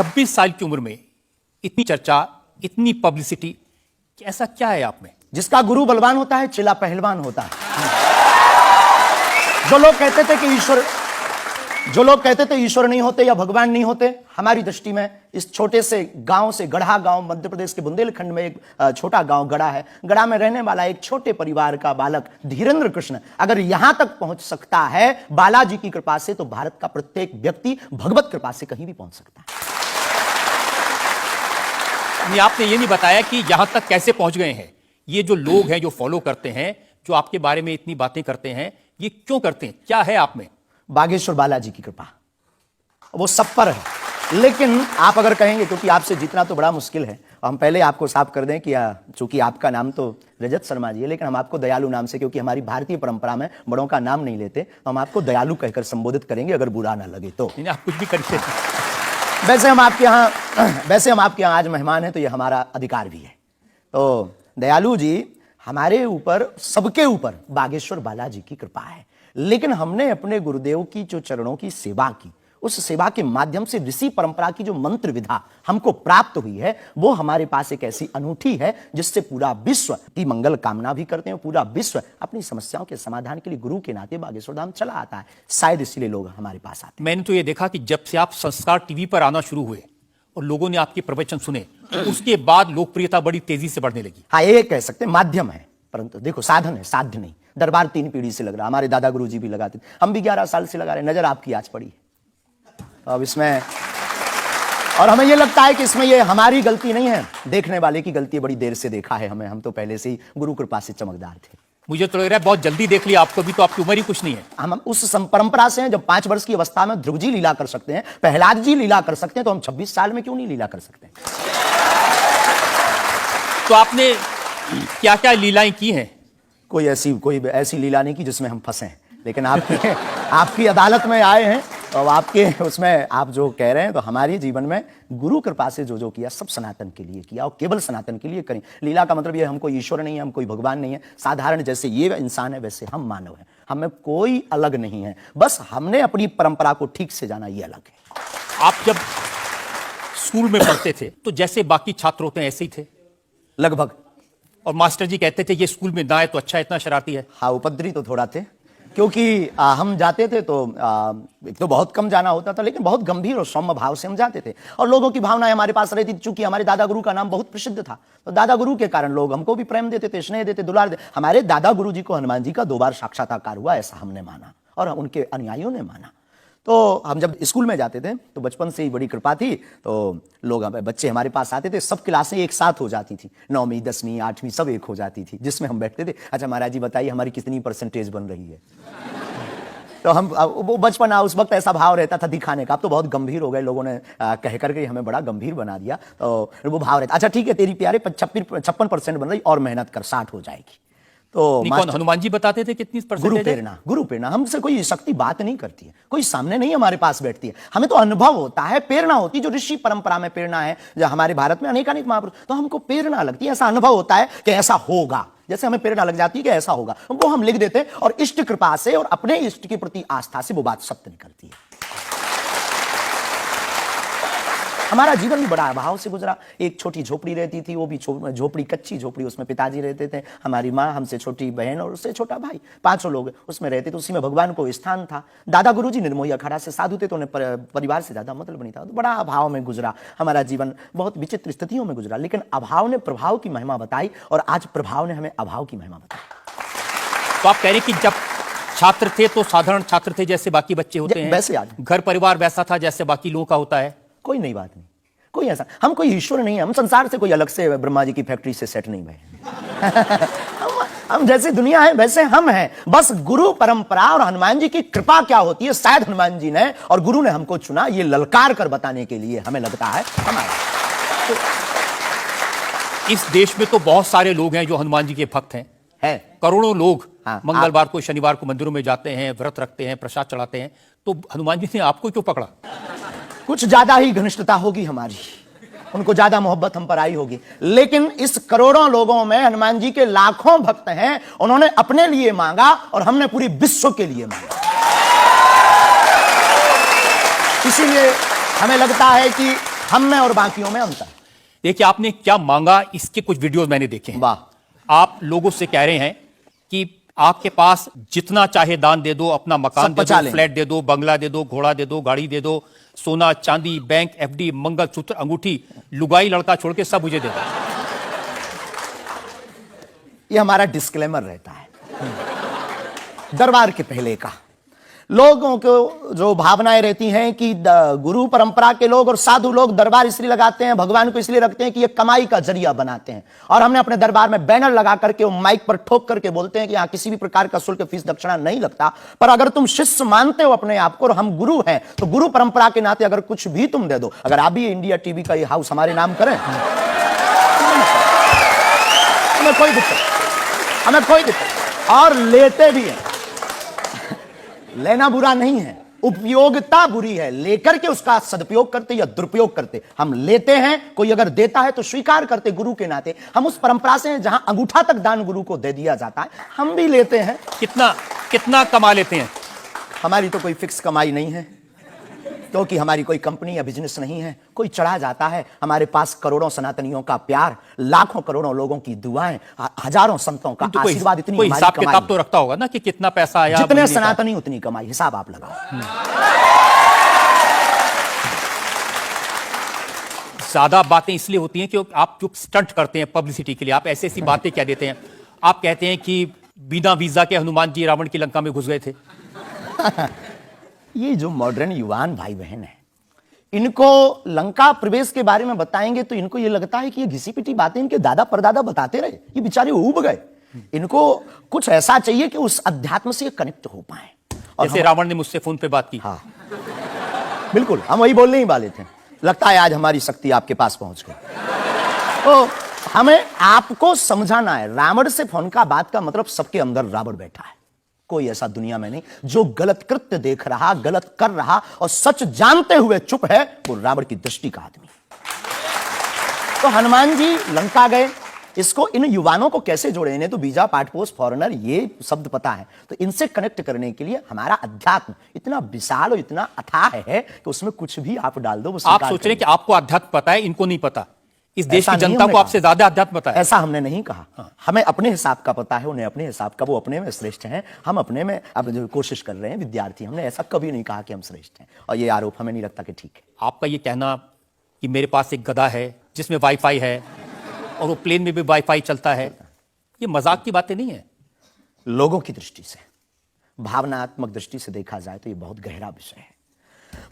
26 साल की उम्र में इतनी चर्चा, इतनी पब्लिसिटी, ऐसा क्या है आप में? जिसका गुरु बलवान होता है चिला पहलवान होता है। जो लोग कहते थे ईश्वर नहीं होते या भगवान नहीं होते, हमारी दृष्टि में इस छोटे से गांव से, गढ़ा गांव, मध्य प्रदेश के बुंदेलखंड में एक छोटा गांव गढ़ा है। गढ़ा में रहने वाला एक छोटे परिवार का बालक धीरेन्द्र कृष्ण अगर यहां तक पहुंच सकता है बालाजी की कृपा से, तो भारत का प्रत्येक व्यक्ति भगवत कृपा से कहीं भी पहुंच सकता है। आपने ये नहीं बताया कि यहां तक कैसे पहुंच गए हैं। ये जो लोग हैं, जो फॉलो करते हैं, जो आपके बारे में इतनी बातें करते हैं, ये क्यों करते हैं? क्या है आप में? बागेश्वर बालाजी की कृपा, वो सब पर है। लेकिन आप अगर कहेंगे, क्योंकि आपसे जीतना तो बड़ा मुश्किल है, हम पहले आपको साफ कर दें कि चूंकि आपका नाम तो रजत शर्मा जी है, लेकिन हम आपको दयालु नाम से, क्योंकि हमारी भारतीय परंपरा में बड़ों का नाम नहीं लेते, तो हम आपको दयालु कहकर संबोधित करेंगे, अगर बुरा ना लगे तो। आप कुछ भी करिए। वैसे हम आपके यहाँ आज मेहमान हैं, तो ये हमारा अधिकार भी है। तो दयालु जी, हमारे ऊपर, सबके ऊपर बागेश्वर बालाजी की कृपा है। लेकिन हमने अपने गुरुदेव की जो चरणों की सेवा की, उस सेवा के माध्यम से ऋषि परंपरा की जो मंत्र विधा हमको प्राप्त हुई है, वो हमारे पास एक ऐसी अनूठी है जिससे पूरा विश्व की मंगल कामना भी करते हैं। पूरा विश्व अपनी समस्याओं के समाधान के लिए गुरु के नाते बागेश्वर धाम चला आता है। शायद इसीलिए लोग हमारे पास आते हैं। मैंने तो ये देखा कि जब से आप संस्कार टीवी पर आना शुरू हुए और लोगों ने आपके प्रवचन सुने, उसके बाद लोकप्रियता बड़ी तेजी से बढ़ने लगी। हाँ, ये कह सकते हैं माध्यम है, परंतु देखो साधन है, साध्य नहीं। दरबार 3 पीढ़ी से लग रहा, हमारे दादा गुरु जी भी लगाते, हम भी 11 साल से लगा रहे। नजर आपकी आज पड़ी है अब इसमें, और हमें यह लगता है कि इसमें ये हमारी गलती नहीं है, देखने वाले की गलती है। बड़ी देर से देखा है हमें, हम तो पहले से ही गुरु कृपा से चमकदार थे। मुझे तो लग रहा है बहुत जल्दी देख लिया आपको भी, तो आपकी उम्र ही कुछ नहीं है। हम उस परंपरा से हैं, जब 5 वर्ष की अवस्था में ध्रुव जी लीला कर सकते हैं, प्रहलाद जी लीला कर सकते हैं, तो हम 26 साल में क्यों नहीं लीला कर सकते? तो आपने क्या क्या लीलाएं की हैं? कोई ऐसी लीला नहीं की जिसमें हम फंसे, लेकिन आपकी अदालत में आए हैं, तो आपके उसमें आप जो कह रहे हैं, तो हमारे जीवन में गुरु कृपा से जो किया, सब सनातन के लिए किया और केवल सनातन के लिए करें। लीला का मतलब ये, हम कोई ईश्वर नहीं है, हम कोई भगवान नहीं है। साधारण जैसे ये इंसान है, वैसे हम मानव हैं, हमें कोई अलग नहीं है। बस हमने अपनी परंपरा को ठीक से जाना, ये अलग है। आप जब स्कूल में पढ़ते थे, तो जैसे बाकी छात्र होते हैं ऐसे ही थे लगभग, और मास्टर जी कहते थे ये स्कूल में ना है तो अच्छा, इतना शरारती है? हाँ, उपद्रवी तो थोड़ा थे, क्योंकि हम जाते थे तो एक तो बहुत कम जाना होता था, लेकिन बहुत गंभीर और सौम्य भाव से हम जाते थे, और लोगों की भावनाएं हमारे पास रहती थी। चूंकि हमारे दादा गुरु का नाम बहुत प्रसिद्ध था, तो दादा गुरु के कारण लोग हमको भी प्रेम देते थे, स्नेह देते, दुलार देते। हमारे दादा गुरु जी को हनुमान जी का 2 बार साक्षात्कार हुआ, ऐसा हमने माना और उनके अनुयायियों ने माना। तो हम जब स्कूल में जाते थे, तो बचपन से ही बड़ी कृपा थी, तो लोग, बच्चे हमारे पास आते थे, सब क्लासें एक साथ हो जाती थी, 9वीं 10वीं 8वीं सब एक हो जाती थी, जिसमें हम बैठते थे। अच्छा महाराज जी बताइए हमारी कितनी परसेंटेज बन रही है? तो हम, वो बचपन, उस वक्त ऐसा भाव रहता था दिखाने का। अब तो बहुत गंभीर हो गए, लोगों ने कह करके हमें बड़ा गंभीर बना दिया, तो वो भाव रहता, अच्छा ठीक है तेरी प्यारे 56% बन रही, और मेहनत कर 60 हो जाएगी। तो कौन, हनुमान जी बताते थे कितनी परसेंटेज? गुरु प्रेरणा हमसे कोई शक्ति बात नहीं करती है, कोई सामने नहीं हमारे पास बैठती है, हमें तो अनुभव होता है, प्रेरणा होती है। जो ऋषि परंपरा में प्रेरणा है, जो हमारे भारत में अनेकानेक महापुरुष, तो हमको प्रेरणा लगती है, ऐसा अनुभव होता है कि ऐसा होगा, जैसे हमें प्रेरणा लग जाती है कि ऐसा होगा, वो हम लिख देते हैं, और इष्ट कृपा से और अपने इष्ट के प्रति आस्था से वो बात सत्य निकलती है। हमारा जीवन भी बड़ा अभाव से गुजरा। एक छोटी झोपड़ी रहती थी, वो भी झोपड़ी, कच्ची झोपड़ी, उसमें पिताजी रहते थे, हमारी माँ, हमसे छोटी बहन और उससे छोटा भाई, 5 लोग उसमें रहते थे। उसी में भगवान को स्थान था। दादा गुरुजी निर्मोही अखाड़ा से साधु थे, तो उन्हें परिवार से ज्यादा मतलब नहीं था। तो बड़ा अभाव में गुजरा हमारा जीवन, बहुत विचित्र स्थितियों में गुजरा। लेकिन अभाव ने प्रभाव की महिमा बताई, और आज प्रभाव ने हमें अभाव की महिमा बताई। तो आप कह रहे हैं कि जब छात्र थे तो साधारण छात्र थे, जैसे बाकी बच्चे होते हैं, वैसे आज घर परिवार वैसा था जैसे बाकी लोगों का होता है? कोई नई बात नहीं, कोई ऐसा, हम कोई ईश्वर नहीं है, हम संसार से कोई अलग से ब्रह्मा जी की फैक्ट्री से सेट नहीं भरे। हम जैसे दुनिया है वैसे हम हैं। बस गुरु परंपरा और हनुमान जी की कृपा क्या होती है, शायद हनुमान जी ने और गुरु ने हमको चुना, ये ललकार कर बताने के लिए, हमें लगता है हमारा। तो इस देश में तो बहुत सारे लोग हैं जो हनुमान जी के भक्त हैं, करोड़ों लोग। हाँ, मंगलवार को, शनिवार को मंदिरों में जाते हैं, व्रत रखते हैं, प्रसाद चढ़ाते हैं। तो हनुमान जी ने आपको क्यों पकड़ा? कुछ ज्यादा ही घनिष्ठता होगी हमारी, उनको ज्यादा मोहब्बत हम पर आई होगी। लेकिन इस करोड़ों लोगों में हनुमान जी के लाखों भक्त हैं, उन्होंने अपने लिए मांगा और हमने पूरी विश्व के लिए मांगा। इसीलिए हमें लगता है कि हम में और बाकियों में अंतर। देखिए आपने क्या मांगा, इसके कुछ वीडियोस मैंने देखे हैं। वाह। आप लोगों से कह रहे हैं कि आपके पास जितना चाहे दान दे दो, अपना मकान दे दो, फ्लैट दे दो, बंगला दे दो, घोड़ा दे दो, गाड़ी दे दो, सोना चांदी, बैंक, एफडी, मंगलसूत्र, अंगूठी, लुगाई लड़का छोड़ के सब मुझे दे दो। ये हमारा डिस्क्लेमर रहता है दरबार के पहले का। लोगों को जो भावनाएं रहती हैं कि गुरु परंपरा के लोग और साधु लोग दरबार इसलिए लगाते हैं, भगवान को इसलिए रखते हैं कि ये कमाई का जरिया बनाते हैं। और हमने अपने दरबार में बैनर लगा करके, माइक पर ठोक करके बोलते हैं कि यहां किसी भी प्रकार का शुल्क, फीस, दक्षिणा नहीं लगता। पर अगर तुम शिष्य मानते हो अपने आप को और हम गुरु हैं, तो गुरु परंपरा के नाते अगर कुछ भी तुम दे दो, अगर आप भी इंडिया टीवी का ये हाउस हमारे नाम करें, हमें कोई दिक्कत, और लेते भी हैं। लेना बुरा नहीं है, उपयोगिता बुरी है। लेकर के उसका सदुपयोग करते या दुरुपयोग करते। हम लेते हैं, कोई अगर देता है तो स्वीकार करते गुरु के नाते। हम उस परंपरा से हैं जहां अंगूठा तक दान गुरु को दे दिया जाता है, हम भी लेते हैं। कितना कमा लेते हैं? हमारी तो कोई फिक्स कमाई नहीं है, क्योंकि हमारी कोई कंपनी या बिजनेस नहीं है। कोई चढ़ा जाता है, हमारे पास करोड़ों सनातनियों का प्यार, लाखों करोड़ों लोगों की दुआएं, हजारों संतों का आशीर्वाद, इतनी कोई हिसाब किताब तो रखता होगा ना कि कितना पैसा आया। जितने सनातनी उतनी कमाई, हिसाब आप लगाओ। ज्यादा बातें इसलिए होती हैं कि आप जो स्टंट करते हैं पब्लिसिटी के लिए, आप ऐसी ऐसी बातें कह देते हैं। आप कहते हैं कि बिना वीजा के हनुमान जी रावण की लंका में घुस गए थे। ये जो मॉडर्न युवान भाई बहन है, इनको लंका प्रवेश के बारे में बताएंगे तो इनको ये लगता है कि ये घिसी पिटी बातें इनके दादा परदादा बताते रहे, ये बेचारे ऊब गए। इनको कुछ ऐसा चाहिए कि उस अध्यात्म से कनेक्ट हो पाए। और जैसे रावण ने मुझसे फोन पे बात की। हाँ बिल्कुल, हम वही बोलने ही वाले थे। लगता है आज हमारी शक्ति आपके पास पहुंच गई। तो हमें आपको समझाना है, रावण से फोन का बात का मतलब सबके अंदर रावण बैठा है। कोई ऐसा दुनिया में नहीं जो गलत कृत्य देख रहा, गलत कर रहा और सच जानते हुए चुप है, वो रावण की दृष्टि का आदमी। तो हनुमान जी लंका गए। इसको इन युवानों को कैसे जोड़े? इन्हें तो वीजा, पासपोर्ट, फॉरेनर ये शब्द पता है। तो इनसे कनेक्ट करने के लिए हमारा अध्यात्म इतना विशाल और इतना अथाह है कि उसमें कुछ भी आप डाल दो। आप सोच रहे हैं कि आपको अध्यात्म पता है, इनको नहीं पता। इस देश की जनता को आपसे ज्यादा अध्यात्म पता है। ऐसा हमने नहीं कहा। हाँ। हमें अपने हिसाब का पता है, उन्हें अपने हिसाब का। वो अपने में श्रेष्ठ हैं, हम अपने में अब जो कोशिश कर रहे हैं विद्यार्थी। हमने ऐसा कभी नहीं कहा कि हम श्रेष्ठ हैं, और ये आरोप हमें नहीं लगता कि ठीक है। आपका ये कहना कि मेरे पास एक गधा है जिसमें वाईफाई है और वो प्लेन में भी वाईफाई चलता है, ये मजाक की बातें नहीं है। लोगों की दृष्टि से, भावनात्मक दृष्टि से देखा जाए तो ये बहुत गहरा विषय है।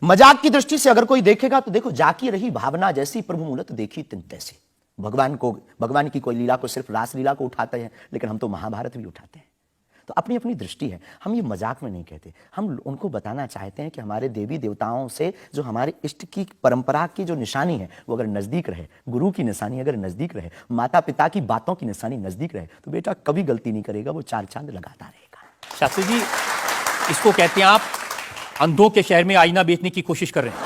मजाक की दृष्टि से अगर कोई देखेगा तो देखो, जाकी रही भावना जैसी प्रभु मूलत देखी तिन तैसी। भगवान की कोई लीला को सिर्फ रास लीला को उठाते हैं, लेकिन हम तो महाभारत भी उठाते हैं। तो अपनी अपनी दृष्टि है, हम ये मजाक में नहीं कहते। हम उनको बताना चाहते हैं कि हमारे देवी देवताओं से जो हमारे इष्ट की परंपरा की जो निशानी है वो अगर नजदीक रहे, गुरु की निशानी अगर नजदीक रहे, माता पिता की बातों की निशानी नजदीक रहे, तो बेटा कभी गलती नहीं करेगा, वो चार चांद लगाता रहेगा। शास्त्री जी, इसको कहते हैं आप अंधों के शहर में आईना बेचने की कोशिश कर रहे हैं।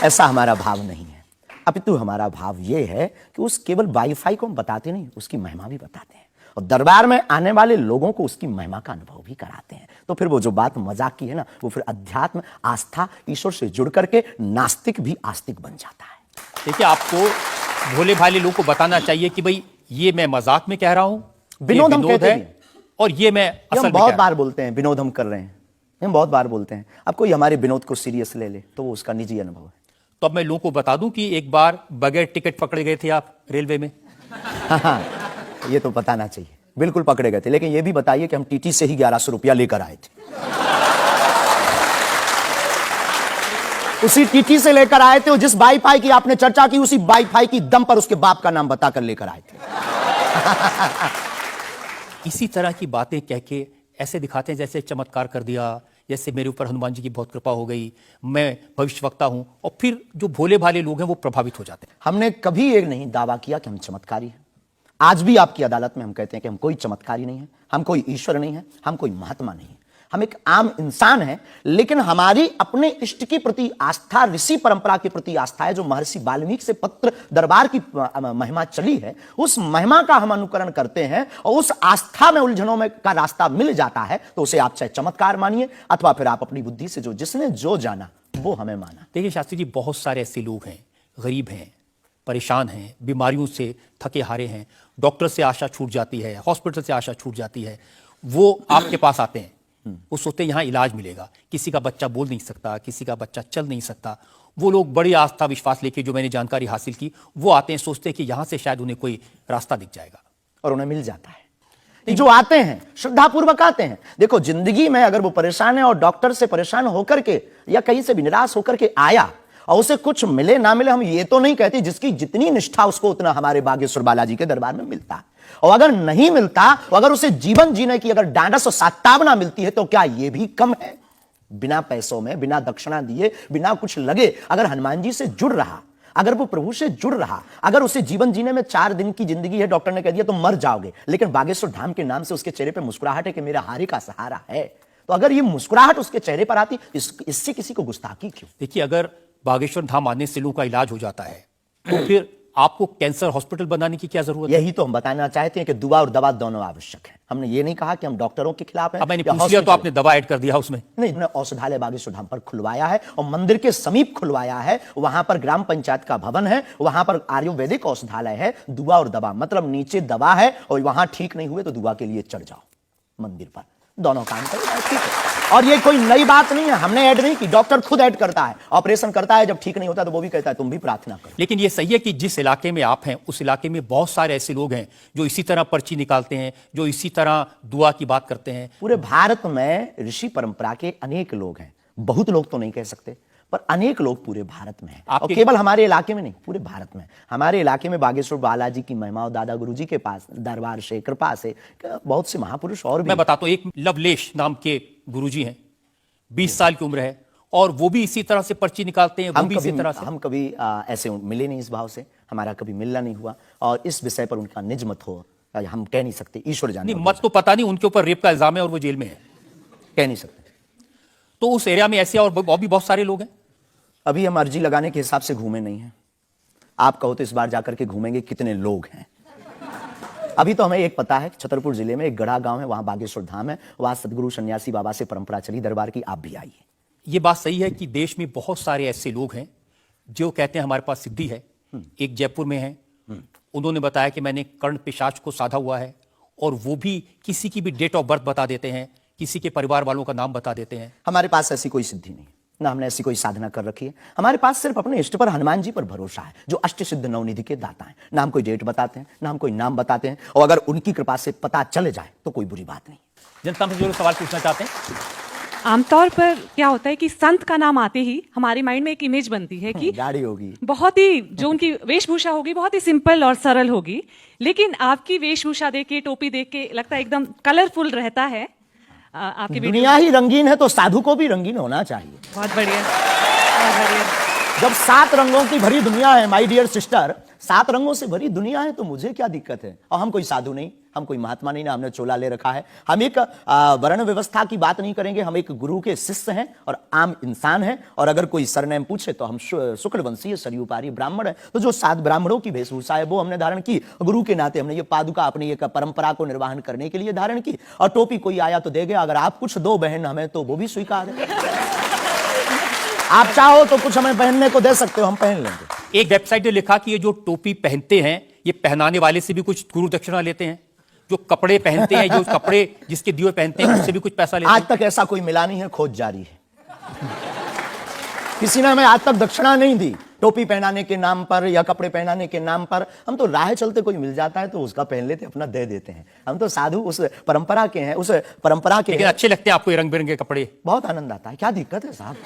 ऐसा हमारा भाव नहीं है, अपितु हमारा भाव यह है कि उस केवल वाईफाई को हम बताते नहीं, उसकी महिमा भी बताते हैं, और दरबार में आने वाले लोगों को उसकी महिमा का अनुभव भी कराते हैं। तो फिर वो जो बात मजाक की है ना, वो फिर अध्यात्म, आस्था, ईश्वर से जुड़ करके नास्तिक भी आस्तिक बन जाता है। देखिए, आपको भोले भाले लोगों को बताना चाहिए कि भाई ये मैं मजाक में कह रहा हूं, विनोद हम कहते हैं, और ये मैं असल में बहुत बार बोलते हैं विनोद हम कर रहे हैं, हम बहुत बार बोलते हैं। अब कोई हमारे विनोद को सीरियस ले ले तो वो उसका निजी अनुभव है। तो अब मैं लोगों को बता दूं कि एक बार बगैर टिकट पकड़े गए थे आप रेलवे में। हाँ, ये तो बताना चाहिए, बिल्कुल पकड़े गए थे। लेकिन ये भी बताइए कि हम टीटी से ही 1100 रुपया लेकर आए थे। उसी टीटी से लेकर आए थे, जिस वाईफाई की आपने चर्चा की, उसी वाईफाई की दम पर उसके बाप का नाम बताकर लेकर आए थे। इसी तरह की बातें कह के ऐसे दिखाते हैं जैसे चमत्कार कर दिया, जैसे मेरे ऊपर हनुमान जी की बहुत कृपा हो गई, मैं भविष्यवक्ता हूं, और फिर जो भोले भाले लोग हैं वो प्रभावित हो जाते हैं। हमने कभी एक नहीं दावा किया कि हम चमत्कारी हैं। आज भी आपकी अदालत में हम कहते हैं कि हम कोई चमत्कारी नहीं है, हम कोई ईश्वर नहीं है, हम कोई महात्मा नहीं है। हम एक आम इंसान हैं, लेकिन हमारी अपने इष्ट के प्रति आस्था, ऋषि परंपरा के प्रति आस्था है, जो महर्षि वाल्मीकि से पत्र दरबार की महिमा चली है, उस महिमा का हम अनुकरण करते हैं और उस आस्था में उलझनों में का रास्ता मिल जाता है, तो उसे आप चाहे चमत्कार मानिए अथवा फिर आप अपनी बुद्धि से जिसने जो जाना वो हमें माना। देखिए शास्त्री जी, बहुत सारे ऐसे लोग हैं, गरीब हैं, परेशान हैं, बीमारियों से थके हारे हैं, डॉक्टर से आशा छूट जाती है, हॉस्पिटल से आशा छूट जाती है, वो आपके पास आते हैं, वो सोचते हैं यहाँ इलाज मिलेगा। किसी का बच्चा बोल नहीं सकता, किसी का बच्चा चल नहीं सकता, वो लोग बड़ी आस्था विश्वास लेके, जो मैंने जानकारी हासिल की, वो आते हैं, सोचते हैं कि यहाँ से शायद उन्हें कोई रास्ता दिख जाएगा, और उन्हें मिल जाता है। जो आते हैं श्रद्धापूर्वक आते हैं। देखो, जिंदगी में अगर वो परेशान है और डॉक्टर से परेशान होकर के या कहीं से भी निराश होकर के आया और उसे कुछ मिले ना मिले, हम ये तो नहीं कहते, जिसकी जितनी निष्ठा उसको उतना हमारे बागेश्वर बालाजी के दरबार में मिलता है। और अगर नहीं मिलता, तो अगर उसे जीवन जीने की अगर डांडस और सात्तावना मिलती है, तो क्या ये भी कम है? बिना पैसों में, बिना दक्षिणा दिए, बिना कुछ लगे अगर हनुमान जी से जुड़ रहा, अगर वो प्रभु से जुड़ रहा, अगर उसे जीवन जीने में 4 दिन की जिंदगी है, डॉक्टर ने कह दिया तो मर जाओगे, लेकिन बागेश्वर धाम के नाम से उसके चेहरे पर मुस्कुराहट है कि मेरा हारे का सहारा है, तो अगर ये मुस्कुराहट उसके चेहरे पर आती, इससे किसी को गुस्ताखी क्यों? देखिए, अगर बागेश्वर धाम आने से लोगों का इलाज हो जाता है, तो फिर आपको कैंसर हॉस्पिटल बनाने की क्या जरूरत है? यही तो हम बताना चाहते हैं कि दुआ और दवा दोनों आवश्यक है। हमने ये नहीं कहा कि हम डॉक्टरों के खिलाफ हैं। अब मैंने पूछ लिया तो आपने दवा ऐड कर दिया उसमें। नहीं, हमने औषधालय बागेश्वर धाम पर खुलवाया है और मंदिर के समीप खुलवाया है। वहां पर ग्राम पंचायत का भवन है, वहां पर आयुर्वेदिक औषधालय है। दुआ और दवा मतलब नीचे दवा है और वहां ठीक नहीं हुए तो दुआ के लिए चढ़ जाओ मंदिर पर, दोनों काम करें, ठीक है। और ये कोई नई बात नहीं है, हमने ऐड नहीं की, डॉक्टर खुद ऐड करता है, ऑपरेशन करता है, जब ठीक नहीं होता तो वो भी कहता है तुम भी प्रार्थना करो। लेकिन ये सही है कि जिस इलाके में आप हैं, उस इलाके में बहुत सारे ऐसे लोग हैं जो इसी तरह पर्ची निकालते हैं, जो इसी तरह दुआ की बात करते हैं। पूरे भारत में ऋषि परंपरा के अनेक लोग हैं, बहुत लोग तो नहीं कह सकते, पर अनेक लोग पूरे भारत में हैं। और केवल हमारे इलाके में नहीं, पूरे भारत में। हमारे इलाके में बागेश्वर बालाजी की महिमा और दादा गुरुजी के पास दरबार से, कृपा से बहुत से महापुरुष और भी। मैं बताता हूं, एक लवलेश नाम के गुरुजी हैं, 20 साल की उम्र है, और वो भी इसी तरह से पर्ची निकालते हैं। हम कभी ऐसे मिले नहीं, इस भाव से हमारा कभी मिलना नहीं हुआ, और इस विषय पर उनका निज मत हो हम कह नहीं सकते, ईश्वर जाने। मत तो पता नहीं, उनके ऊपर रेप का इल्जाम है और वो जेल में है, कह नहीं सकते। तो उस एरिया में ऐसे और भी बहुत सारे लोग हैं। अभी हम अर्जी लगाने के हिसाब से घूमे नहीं हैं। आप कहो तो इस बार जाकर के घूमेंगे कितने लोग हैं। अभी तो हमें एक पता है, छतरपुर जिले में एक गढ़ा गांव है, वहां बागेश्वर धाम है, वहां सदगुरु सन्यासी बाबा से परंपरा चली दरबार की, आप भी आइए। ये बात सही है कि देश में बहुत सारे ऐसे लोग हैं जो कहते हैं हमारे पास सिद्धि है। एक जयपुर में है, उन्होंने बताया कि मैंने कर्ण पिशाच को साधा हुआ है, और वो भी किसी की भी डेट ऑफ बर्थ बता देते हैं, किसी के परिवार वालों का नाम बता देते हैं। हमारे पास ऐसी कोई सिद्धि नहीं, ना हमने ऐसी कोई साधना कर रखी है। हमारे पास सिर्फ अपने इष्ट पर, हनुमान जी पर भरोसा है, जो अष्ट सिद्ध नवनिधि के दाता हैं। ना हम कोई डेट बताते हैं, ना हम कोई नाम बताते हैं, और अगर उनकी कृपा से पता चले जाए तो कोई बुरी बात नहीं। जनता में जो सवाल पूछना चाहते हैं, आमतौर पर क्या होता है कि संत का नाम आते ही हमारे माइंड में एक इमेज बनती है कि गाड़ी होगी, बहुत ही जो उनकी वेशभूषा होगी बहुत ही सिंपल और सरल होगी, लेकिन आपकी वेशभूषा देख के, टोपी देख के लगता है एकदम कलरफुल रहता है। आपकी दुनिया ही रंगीन है तो साधु को भी रंगीन होना चाहिए। बहुत बढ़िया, बहुत बढ़िया। जब 7 रंगों की भरी दुनिया है माय डियर सिस्टर, 7 रंगों से भरी दुनिया है, तो मुझे क्या दिक्कत है? और हम कोई साधु नहीं, हम कोई महात्मा नहीं, ना हमने चोला ले रखा है। हम एक वर्ण व्यवस्था की बात नहीं करेंगे, हम एक गुरु के शिष्य हैं और आम इंसान हैं। और अगर कोई सरनेम पूछे तो हम शुक्ल वंशीय सरयूपारी ब्राह्मण है। तो जो 7 ब्राह्मणों की वेशभूषा है वो हमने धारण की, गुरु के नाते हमने ये पादुका अपनी एक परंपरा को निर्वहन करने के लिए धारण की। और टोपी कोई आया तो दे गया, अगर आप कुछ दो बहन हमें तो वो भी स्वीकार है। आप चाहो तो कुछ हमें पहनने को दे सकते हो, हम पहन लेंगे। एक वेबसाइट ने लिखा कि ये जो टोपी पहनते हैं, ये पहनाने वाले से भी कुछ गुरु दक्षिणा लेते हैं। जो कपड़े पहनते हैं, जो कपड़े जिसके दिए पहनते हैं, उससे भी कुछ पैसा लेते हैं। आज तक ऐसा कोई मिला नहीं है, खोज जारी है। किसी ने हमें आज तक दक्षिणा नहीं दी टोपी पहनाने के नाम पर या कपड़े पहनाने के नाम पर। हम तो राह चलते कोई मिल जाता है तो उसका पहन लेते, अपना दे देते हैं। हम तो साधु उस परंपरा के हैं, उस परंपरा के। लेकिन अच्छे लगते हैं आपको ये रंग बिरंगे कपड़े? बहुत आनंद आता है। क्या दिक्कत है साहब?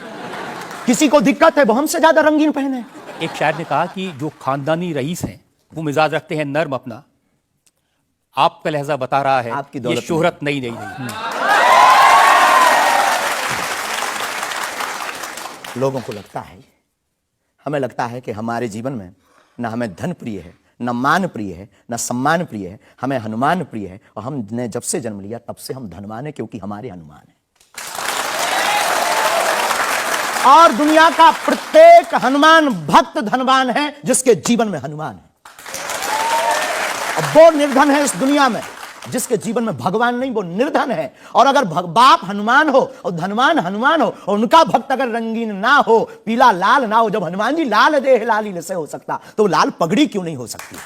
किसी को दिक्कत है वो हमसे ज्यादा रंगीन पहने। एक शायर ने कहा कि जो खानदानी रईस हैं वो मिजाज रखते हैं नर्म अपना। आपका लहजा बता रहा है आपकी ये दौलत शोहरत नहीं। लोगों को लगता है, हमें लगता है कि हमारे जीवन में न हमें धन प्रिय है, न मान प्रिय है, न सम्मान प्रिय है, हमें हनुमान प्रिय है। और हमने जब से जन्म लिया तब से हम धनवान है, क्योंकि हमारे हनुमान है। और दुनिया का प्रत्येक हनुमान भक्त धनवान है जिसके जीवन में हनुमान है। अब वो निर्धन है इस दुनिया में जिसके जीवन में भगवान नहीं, वो निर्धन है। और अगर बाप हनुमान हो और धनवान हनुमान हो और उनका भक्त अगर रंगीन ना हो, पीला लाल ना हो, जब हनुमान जी लाल देह लाली से हो सकता तो लाल पगड़ी क्यों नहीं हो सकती?